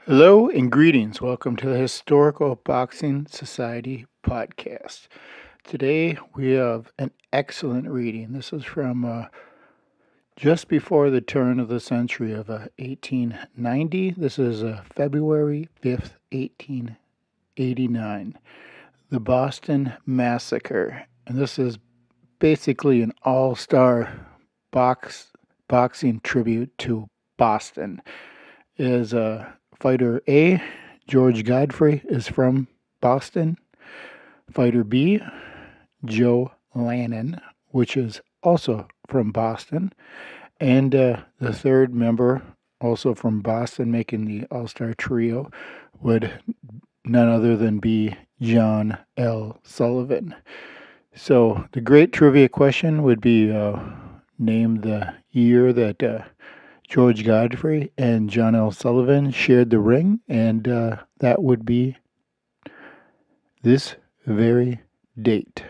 Hello and greetings. Welcome to the Historical Boxing Society podcast. Today we have an excellent reading. This is from just before the turn of the century of 1890. This is February 5th, 1889. The Boston Massacre. And this is basically an all-star boxing tribute to Boston. Is Fighter A, George Godfrey, is from Boston. Fighter B, Joe Lannon, which is also from Boston. And the third member, also from Boston, making the all-star trio, would none other than be John L. Sullivan. So the great trivia question would be name the year that George Godfrey and John L. Sullivan shared the ring, and that would be this very date,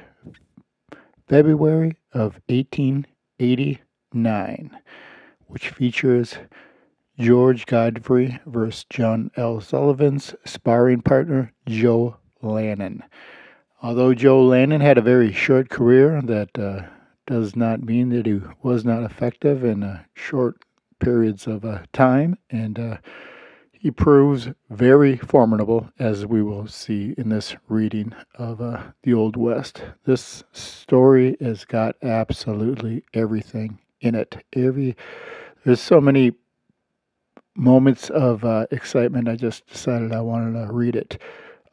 February of 1889, which features George Godfrey versus John L. Sullivan's sparring partner, Joe Lannon. Although Joe Lannon had a very short career, that does not mean that he was not effective in short periods of time, and he proves very formidable, as we will see in this reading of the Old West. This story has got absolutely everything in it. There's so many moments of excitement. I just decided I wanted to read it.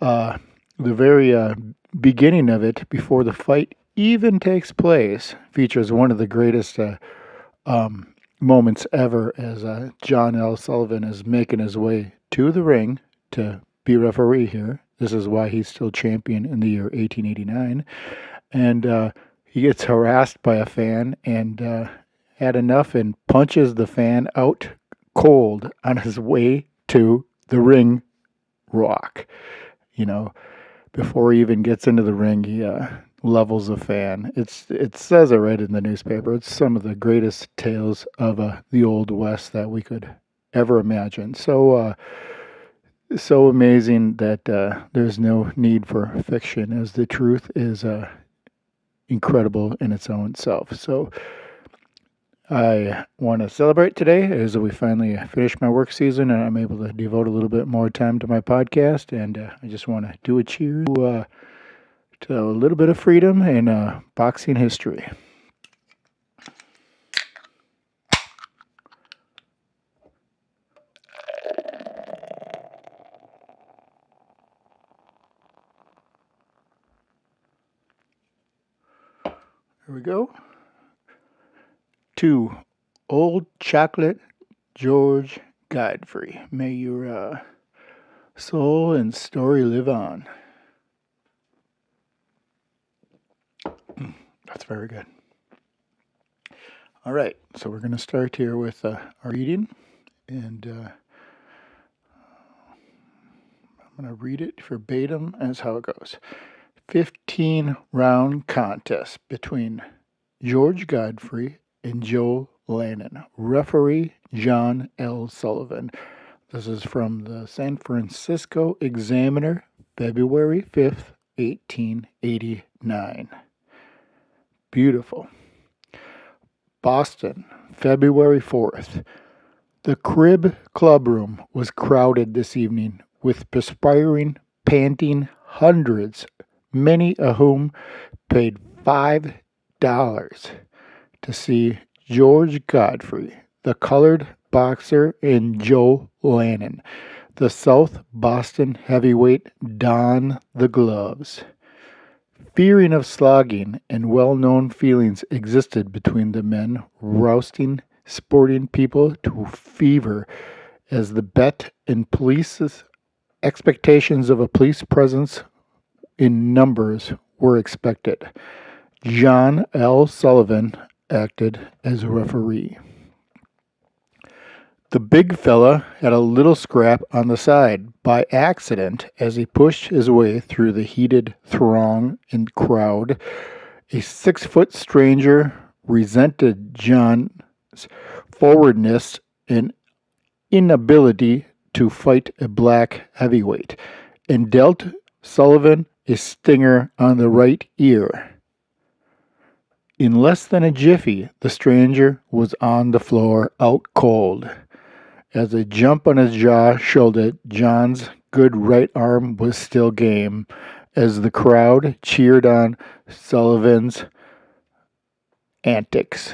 The very beginning of it, before the fight even takes place, features one of the greatest moments ever, as John L. Sullivan is making his way to the ring to be referee here. This is why he's still champion in the year 1889. And he gets harassed by a fan and had enough and punches the fan out cold on his way to the ring rock. Before he even gets into the ring, he levels a fan. It says it right in the newspaper. It's some of the greatest tales of the Old West that we could ever imagine. So amazing that there's no need for fiction, as the truth is incredible in its own self. So I want to celebrate today as we finally finish my work season and I'm able to devote a little bit more time to my podcast. And I just want to do a cheers to a little bit of freedom in boxing history. Here we go. To Old Chocolate George Godfrey. May your soul and story live on. That's very good. All right, so we're going to start here with our reading, and I'm going to read it verbatim as how it goes. 15-round contest between George Godfrey and Joe Lannon. Referee John L. Sullivan. This is from the San Francisco Examiner, February 5th, 1889. Beautiful. Boston, February 4th. The Crib Clubroom was crowded this evening with perspiring, panting hundreds, many of whom paid $5 to see George Godfrey, the colored boxer, and Joe Lannon, the South Boston heavyweight, don the gloves. Fearing of slogging and well-known feelings existed between the men, rousting sporting people to fever as the bet and police's expectations of a police presence in numbers were expected. John L. Sullivan acted as a referee. The big fella had a little scrap on the side by accident as he pushed his way through the heated throng and crowd. A 6-foot stranger resented John's forwardness and inability to fight a black heavyweight and dealt Sullivan a stinger on the right ear. In less than a jiffy, the stranger was on the floor out cold, as a jump on his jaw showed that John's good right arm was still game, as the crowd cheered on Sullivan's antics.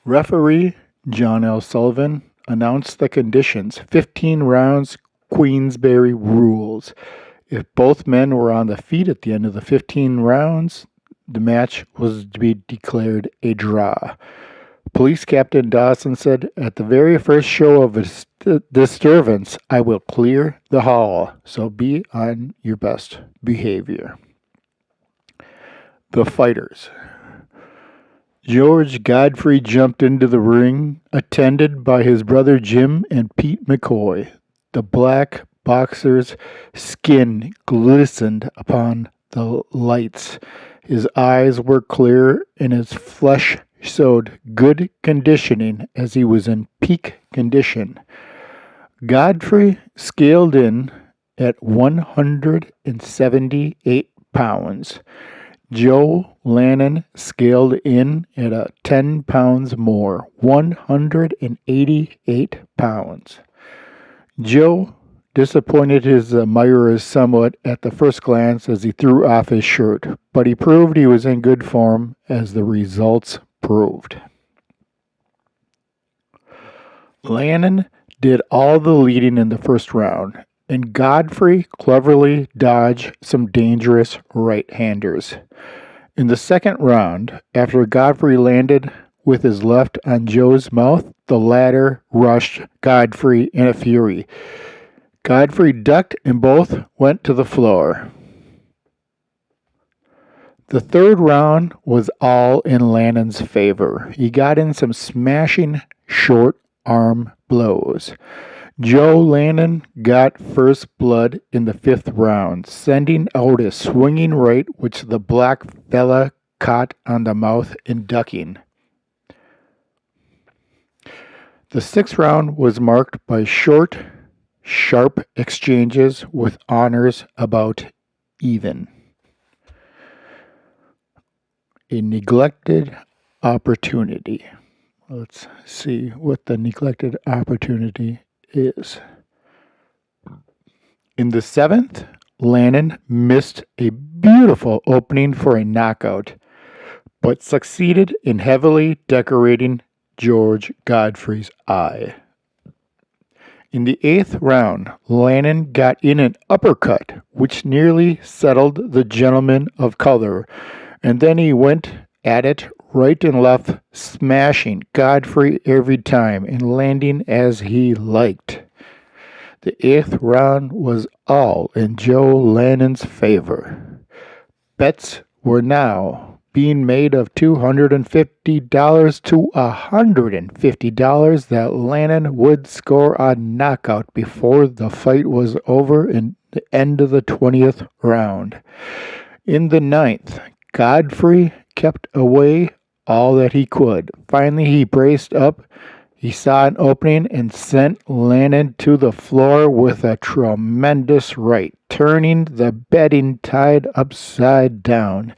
Referee John L. Sullivan announced the conditions: 15 rounds, Queensberry rules. If both men were on the feet at the end of the 15 rounds, the match was to be declared a draw. Police Captain Dawson said, "At the very first show of a disturbance, I will clear the hall, so be on your best behavior." The fighters. George Godfrey jumped into the ring, attended by his brother Jim and Pete McCoy. The black boxer's skin glistened upon the lights. His eyes were clear, and his flesh showed good conditioning as he was in peak condition. Godfrey scaled in at 178 pounds. Joe Lannon scaled in at 10 pounds more, 188 pounds. Joe disappointed his admirers somewhat at the first glance as he threw off his shirt, but he proved he was in good form, as the results proved. Lannon did all the leading in the first round, and Godfrey cleverly dodged some dangerous right-handers. In the second round, after Godfrey landed with his left on Joe's mouth, the latter rushed Godfrey in a fury. Godfrey ducked and both went to the floor. The third round was all in Lannon's favor. He got in some smashing short arm blows. Joe Lannon got first blood in the fifth round, sending out a swinging right which the black fella caught on the mouth and ducking. The sixth round was marked by short, sharp exchanges with honors about even. A neglected opportunity. Let's see what the neglected opportunity is. In the seventh, Lannon missed a beautiful opening for a knockout, but succeeded in heavily decorating George Godfrey's eye. In the eighth round, Lannon got in an uppercut, which nearly settled the gentleman of color, and then he went at it right and left, smashing Godfrey every time and landing as he liked. The eighth round was all in Joe Lannon's favor. Bets were now being made of $250 to $150 that Lannon would score a knockout before the fight was over in the end of the 20th round. In the ninth, Godfrey kept away all that he could. Finally, he braced up. He saw an opening and sent Lannon to the floor with a tremendous right, turning the betting tide upside down.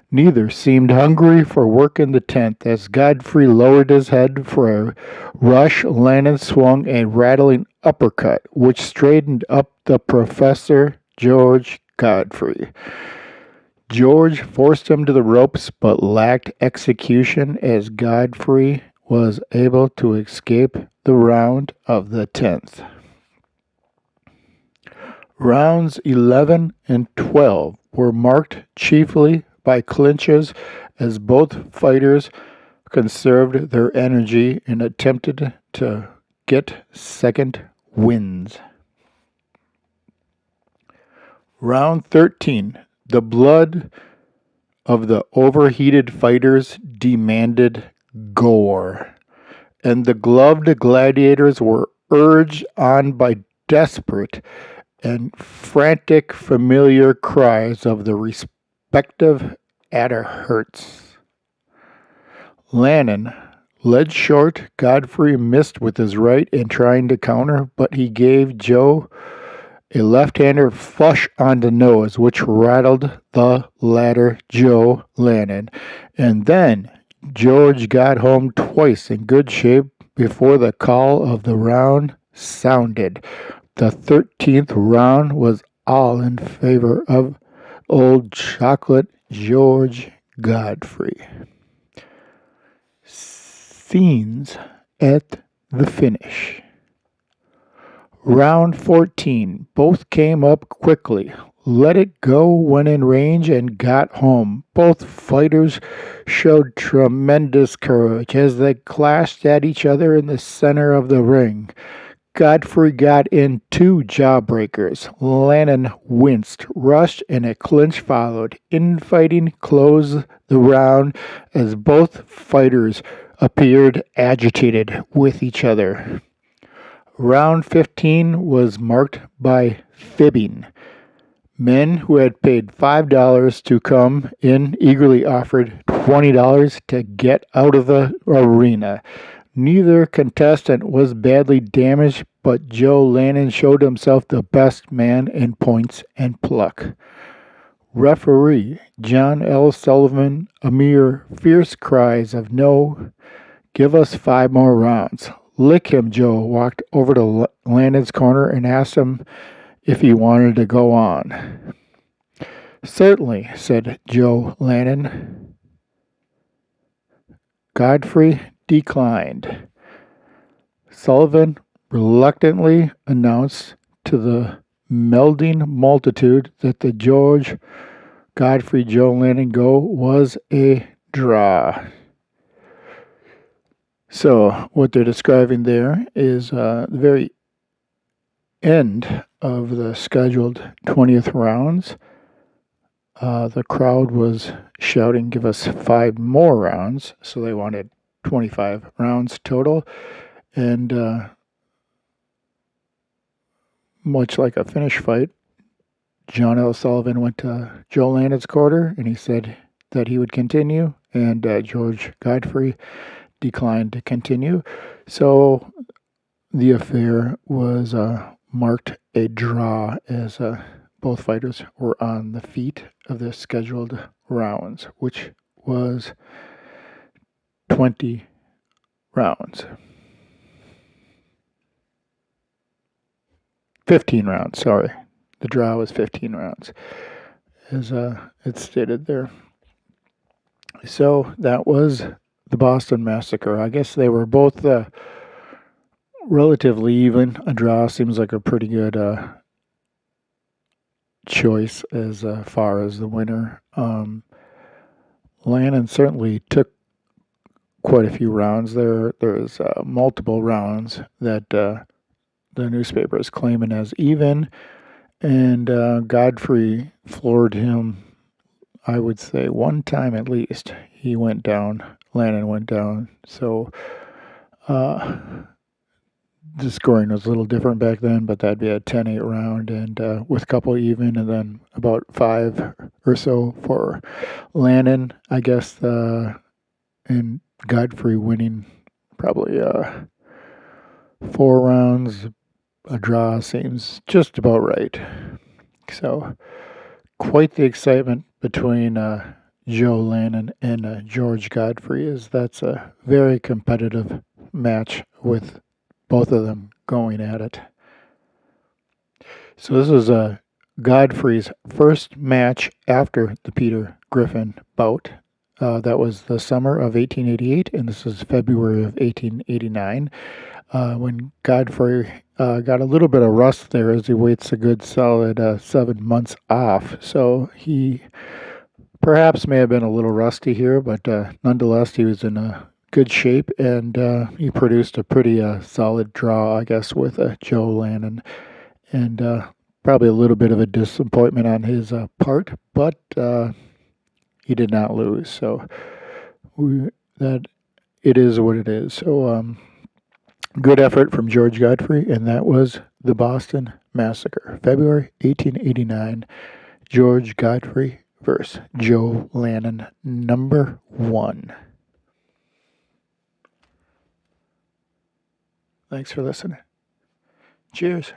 Neither seemed hungry for work in the 10th. As Godfrey lowered his head for a rush, Lannon swung a rattling uppercut, which straightened up the Professor George Godfrey. George forced him to the ropes, but lacked execution as Godfrey was able to escape the round of the 10th. Rounds 11 and 12 were marked chiefly by clinches as both fighters conserved their energy and attempted to get second wins. Round 13. The blood of the overheated fighters demanded gore, and the gloved gladiators were urged on by desperate and frantic familiar cries of the respective adherents. Lannon Led short, Godfrey missed with his right in trying to counter, but he gave Joe a left-hander flush on the nose, which rattled the latter, Joe Lannon. And then George got home twice in good shape before the call of the round sounded. The 13th round was all in favor of Old Chocolate George Godfrey. Scenes at the finish. Round 14. Both came up quickly, let it go when in range, and got home. Both fighters showed tremendous courage as they clashed at each other in the center of the ring. Godfrey got in two jawbreakers. Lannon winced, rushed, and a clinch followed. Infighting closed the round as both fighters appeared agitated with each other. Round 15 was marked by fibbing. Men who had paid $5 to come in eagerly offered $20 to get out of the arena. Neither contestant was badly damaged, but Joe Lannon showed himself the best man in points and pluck. Referee John L. Sullivan, amid fierce cries of "No, give us 5 more rounds." "Lick him," Joe walked over to Lannon's corner and asked him if he wanted to go on. "Certainly," said Joe Lannon. Godfrey declined. Sullivan reluctantly announced to the melding multitude that the George Godfrey Joe Lannon go was a draw. So what they're describing there is the very end of the scheduled 20th rounds. The crowd was shouting, "Give us 5 more rounds." So they wanted 25 rounds total. And much like a finish fight, John L. Sullivan went to Joe Lannon's corner and he said that he would continue. And George Godfrey declined to continue. So the affair was marked a draw as both fighters were on the feet of the scheduled rounds, which was 20 rounds. 15 rounds, sorry. The draw was 15 rounds, as it's stated there. So that was the Boston Massacre. I guess they were both relatively even. A draw seems like a pretty good choice as far as the winner. Lannon certainly took quite a few rounds. There's multiple rounds that the newspaper is claiming as even, and Godfrey floored him, I would say, one time at least. He went down. Lannon went down. So the scoring was a little different back then, but that'd be a 10-8 round, and with a couple even, and then about 5 or so for Lannon, I guess, and Godfrey winning probably 4 rounds. A draw seems just about right. So quite the excitement between Joe Lannon and George Godfrey, as that's a very competitive match with both of them going at it. So this is Godfrey's first match after the Peter Griffin bout. That was the summer of 1888, and this is February of 1889, when Godfrey got a little bit of rust there as he waits a good solid 7 months off. So he perhaps may have been a little rusty here, but nonetheless he was in good shape, and he produced a pretty solid draw, I guess, with Joe Lannon, and probably a little bit of a disappointment on his part, but he did not lose, so that it is what it is. So good effort from George Godfrey, and that was the Boston Massacre, February 1889. George Godfrey versus Joe Lannon, number 1. Thanks for listening. Cheers.